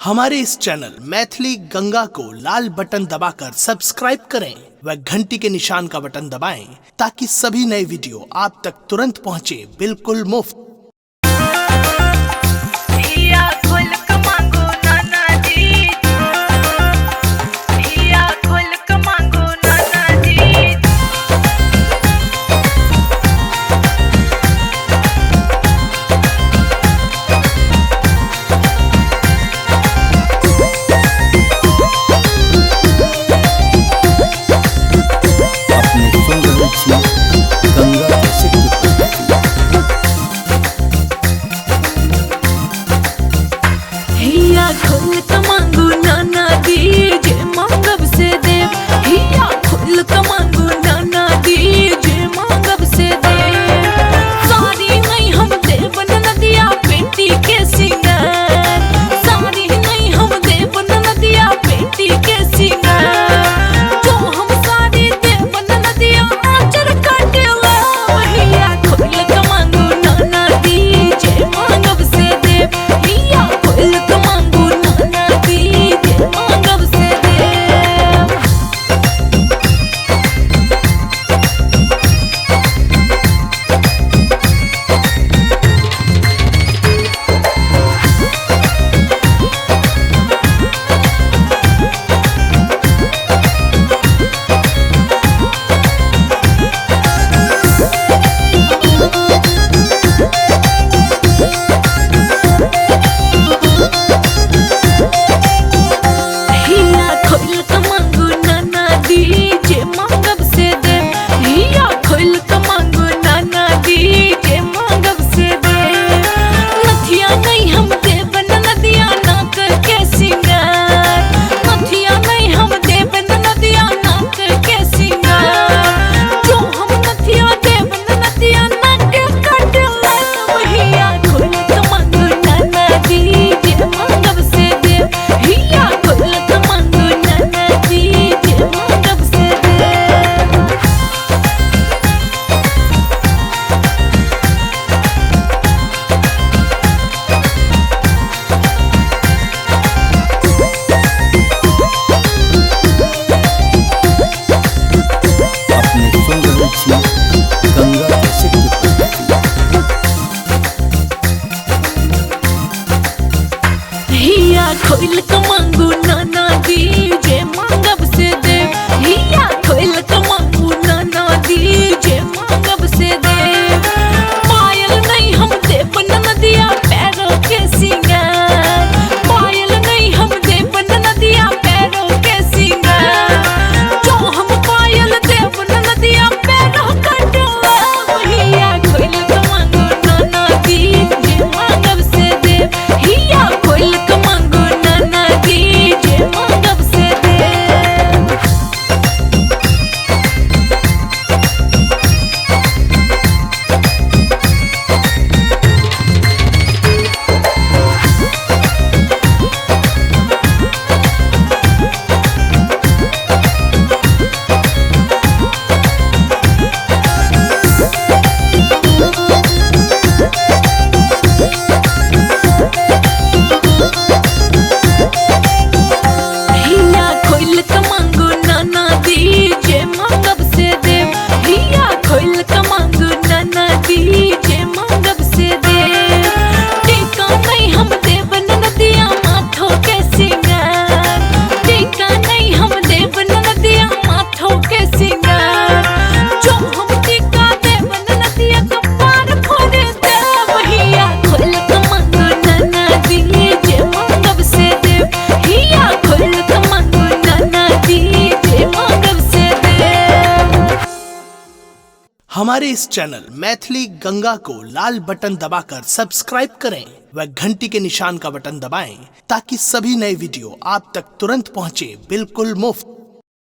हमारे इस चैनल मैथिली गंगा को लाल बटन दबाकर सब्सक्राइब करें व घंटी के निशान का बटन दबाएं ताकि सभी नए वीडियो आप तक तुरंत पहुंचे बिल्कुल मुफ्त। खोल कमांगू नाना दी जे मांगब से दे हिया खोल कमांगू नाना दी जे मांगब से दे पायल नहीं हम दे बनन दिया पैरों के सिंगार पायल नहीं हम दे बनन दिया पैरों के सिंगार जो हम पायल दे बनन दिया पैरों का डोला हिया खोल कमांगू नाना दी जे मांगब से दे हिया खोल कमांगू हमारे इस चैनल मैथिली गंगा को लाल बटन दबाकर सब्सक्राइब करें व घंटी के निशान का बटन दबाएं ताकि सभी नए वीडियो आप तक तुरंत पहुंचे बिल्कुल मुफ्त।